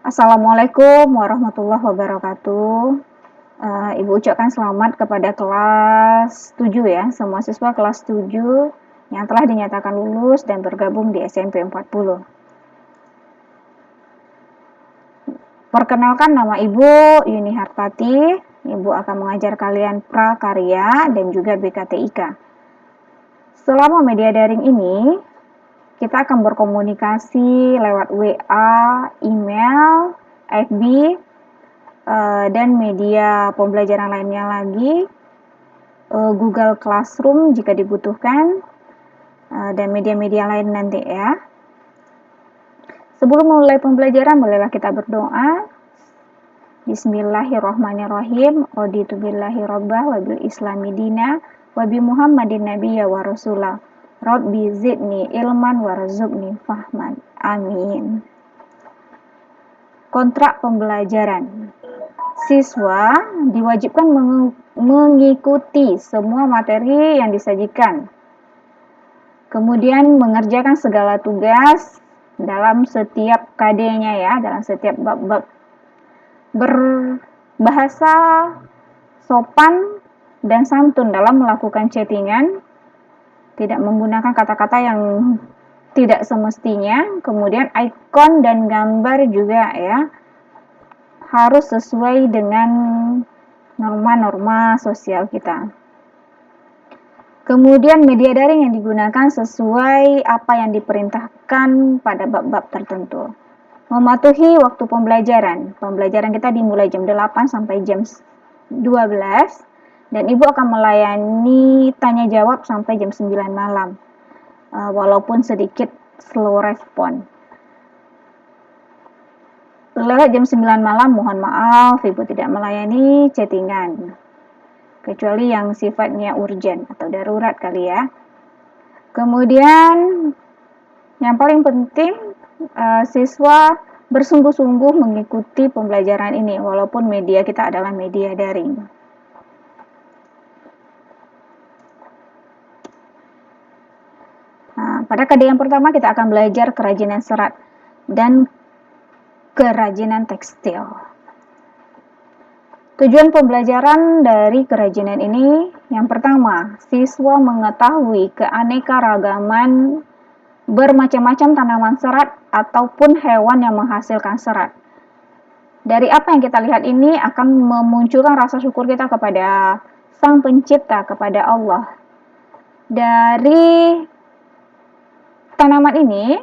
Assalamualaikum warahmatullahi wabarakatuh. Ibu ucapkan selamat kepada kelas 7 ya, semua siswa kelas 7 yang telah dinyatakan lulus dan bergabung di SMP 40. Perkenalkan, nama Ibu Yuni Hartati. Ibu akan mengajar kalian prakarya dan juga BKTIK. Selama media daring ini, kita akan berkomunikasi lewat WA, email, FB, dan media pembelajaran lainnya lagi, Google Classroom jika dibutuhkan, dan media-media lain nanti ya. Sebelum memulai pembelajaran, bolehlah kita berdoa. Bismillahirrahmanirrahim. Raditu billahi rabbah wa bil islami dina wa bi Muhammadin nabiyya wa rasulah. Rabbi zidni ilman warzuqni fahman. Amin. Kontrak pembelajaran. Siswa diwajibkan mengikuti semua materi yang disajikan. Kemudian mengerjakan segala tugas dalam setiap KD-nya ya, dalam setiap bab-bab. Berbahasa sopan dan santun dalam melakukan chattingan, tidak menggunakan kata-kata yang tidak semestinya. Kemudian ikon dan gambar juga ya, harus sesuai dengan norma-norma sosial kita. Kemudian media daring yang digunakan sesuai apa yang diperintahkan pada bab-bab tertentu. Mematuhi waktu pembelajaran. Pembelajaran kita dimulai jam 8 sampai jam 12 dan Ibu akan melayani tanya jawab sampai jam 9 malam. Walaupun sedikit slow respon. Lewat jam 9 malam, mohon maaf, Ibu tidak melayani chattingan. Kecuali yang sifatnya urgent atau darurat kali ya. Kemudian, yang paling penting, siswa bersungguh-sungguh mengikuti pembelajaran ini, walaupun media kita adalah media daring. Pada KD yang pertama, kita akan belajar kerajinan serat dan kerajinan tekstil. Tujuan pembelajaran dari kerajinan ini, yang pertama, siswa mengetahui keanekaragaman bermacam-macam tanaman serat ataupun hewan yang menghasilkan serat. Dari apa yang kita lihat ini akan memunculkan rasa syukur kita kepada Sang Pencipta, kepada Allah. Dari tanaman ini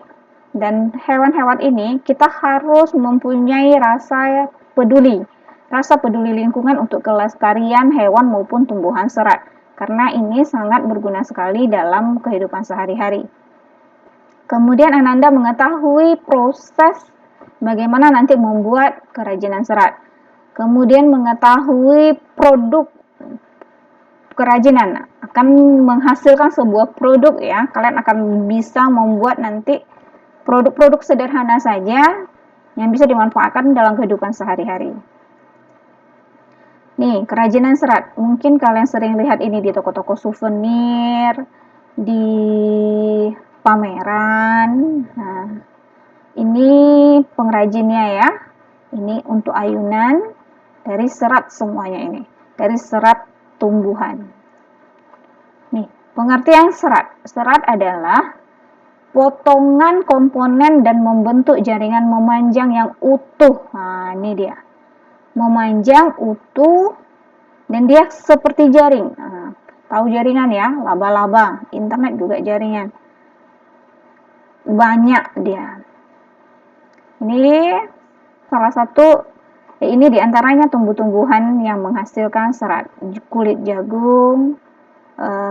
dan hewan-hewan ini, kita harus mempunyai rasa peduli lingkungan untuk kelestarian hewan maupun tumbuhan serat, karena ini sangat berguna sekali dalam kehidupan sehari-hari. Kemudian Ananda mengetahui proses bagaimana nanti membuat kerajinan serat. Kemudian mengetahui produk kerajinan akan menghasilkan sebuah produk ya. Kalian akan bisa membuat nanti produk-produk sederhana saja yang bisa dimanfaatkan dalam kehidupan sehari-hari. Nih, kerajinan serat. Mungkin kalian sering lihat ini di toko-toko souvenir, di pameran. Nah, ini pengrajinnya ya. Ini untuk ayunan dari serat semuanya ini. Dari serat tumbuhan. Nih, pengertian serat. Serat adalah potongan komponen dan membentuk jaringan memanjang yang utuh. Nah, ini dia. Memanjang, utuh, dan dia seperti jaring. Nah, tahu jaringan ya, laba-laba. Internet juga jaringan. Banyak dia. Ini salah satu, ini diantaranya tumbuh-tumbuhan yang menghasilkan serat. Kulit jagung,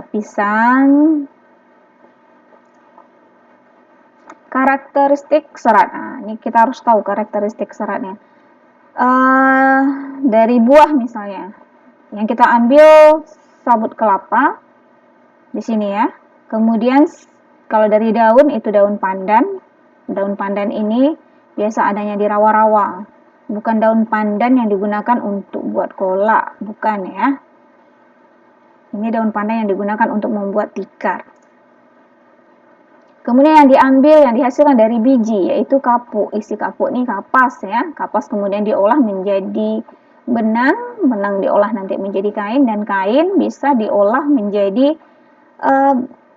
pisang. Karakteristik serat. Nah, ini kita harus tahu karakteristik seratnya. Dari buah misalnya, yang kita ambil sabut kelapa di sini ya. Kemudian kalau dari daun itu daun pandan. Daun pandan ini biasa adanya di rawa-rawa. Bukan daun pandan yang digunakan untuk buat kolak, bukan ya. Ini daun pandan yang digunakan untuk membuat tikar. Kemudian yang diambil, yang dihasilkan dari biji, yaitu kapuk. Isi kapuk ini kapas ya. Kapas kemudian diolah menjadi benang, benang diolah nanti menjadi kain, dan kain bisa diolah menjadi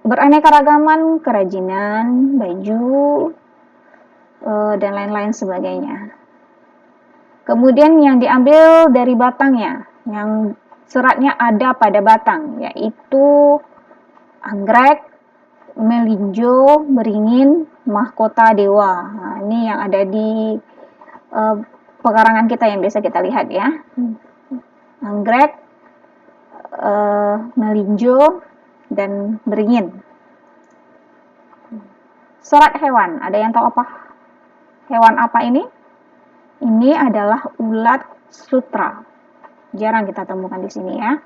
beraneka ragaman kerajinan, baju, dan lain-lain sebagainya. Kemudian yang diambil dari batangnya, yang seratnya ada pada batang, yaitu anggrek, melinjo, beringin, mahkota dewa. Nah, ini yang ada di pekarangan kita yang biasa kita lihat ya. Anggrek, melinjo, dan beringin. Serat hewan, ada yang tahu apa? Hewan apa ini? Ini adalah ulat sutra. Jarang kita temukan di sini ya.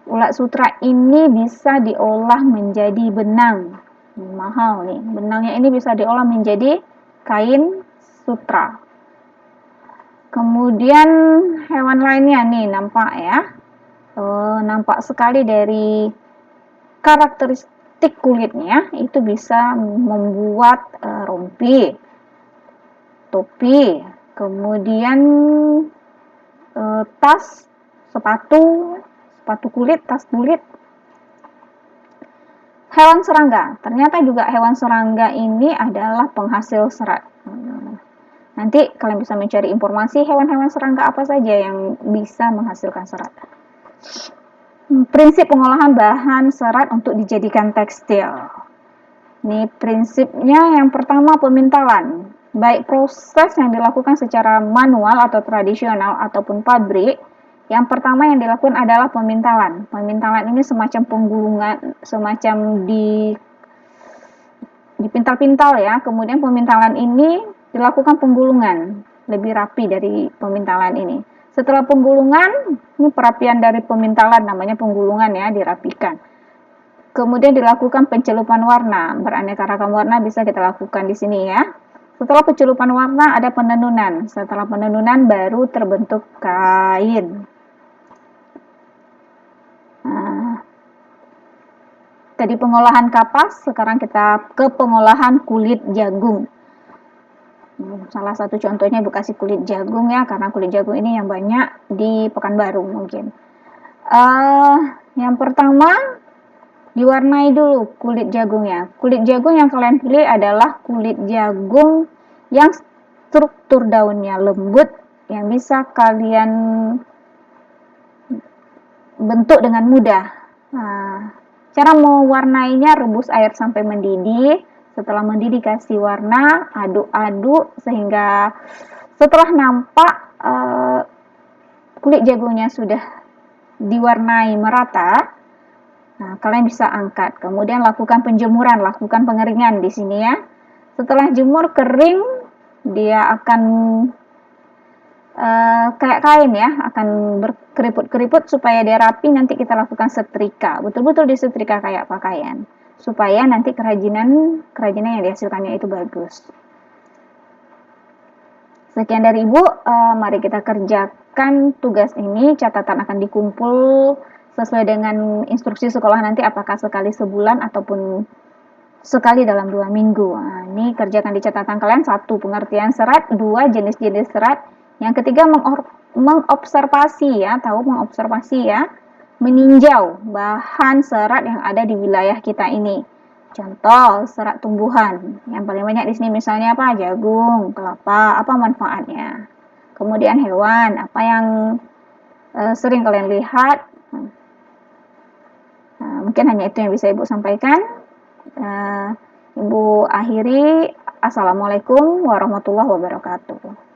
Ulat sutra ini bisa diolah menjadi benang. Mahal nih. Benangnya ini bisa diolah menjadi kain sutra. Kemudian hewan lainnya nih nampak ya. Nampak sekali dari karakteristik kulitnya itu bisa membuat rompi, topi, kemudian tas, sepatu kulit, tas kulit. Hewan serangga, ternyata juga hewan serangga ini adalah penghasil serat. Nanti kalian bisa mencari informasi hewan-hewan serangga apa saja yang bisa menghasilkan serat. Prinsip pengolahan bahan serat untuk dijadikan tekstil. Ini prinsipnya yang pertama pemintalan. Baik proses yang dilakukan secara manual atau tradisional ataupun pabrik, yang pertama yang dilakukan adalah pemintalan. Pemintalan ini semacam penggulungan, semacam dipintal-pintal ya. Kemudian pemintalan ini dilakukan penggulungan, lebih rapi dari pemintalan ini. Setelah penggulungan, ini perapian dari pemintalan namanya penggulungan ya, dirapikan. Kemudian dilakukan pencelupan warna, beraneka ragam warna bisa kita lakukan di sini ya. Setelah pencelupan warna ada penenunan. Setelah penenunan baru terbentuk kain. Nah, tadi pengolahan kapas, sekarang kita ke pengolahan kulit jagung. Salah satu contohnya Bekasi kulit jagung ya, karena kulit jagung ini yang banyak di Pekanbaru mungkin. Yang pertama diwarnai dulu kulit jagungnya. Kulit jagung yang kalian pilih adalah kulit jagung yang struktur daunnya lembut, yang bisa kalian bentuk dengan mudah. Nah, cara mewarnainya, rebus air sampai mendidih. Setelah mendidih kasih warna, aduk-aduk sehingga setelah nampak kulit jagungnya sudah diwarnai merata. Nah, kalian bisa angkat. Kemudian lakukan penjemuran, lakukan pengeringan di sini ya. Setelah jemur kering, dia akan kayak kain ya, akan berkeriput-keriput supaya dia rapi. Nanti kita lakukan setrika, betul-betul disetrika kayak pakaian, supaya nanti kerajinan yang dihasilkannya itu bagus. Sekian dari Ibu, mari kita kerjakan tugas ini. Catatan akan dikumpul sesuai dengan instruksi sekolah nanti, apakah sekali sebulan ataupun sekali dalam 2 minggu. Nah, ini kerjakan di catatan kalian. 1. Pengertian serat. 2. Jenis-jenis serat. Yang ketiga mengobservasi ya, tahu mengobservasi ya, meninjau bahan serat yang ada di wilayah kita ini. Contoh serat tumbuhan yang paling banyak di sini misalnya apa? Jagung, kelapa, apa manfaatnya. Kemudian hewan, apa yang sering kalian lihat. Nah, mungkin hanya itu yang bisa Ibu sampaikan. Ibu akhiri. Assalamualaikum warahmatullahi wabarakatuh.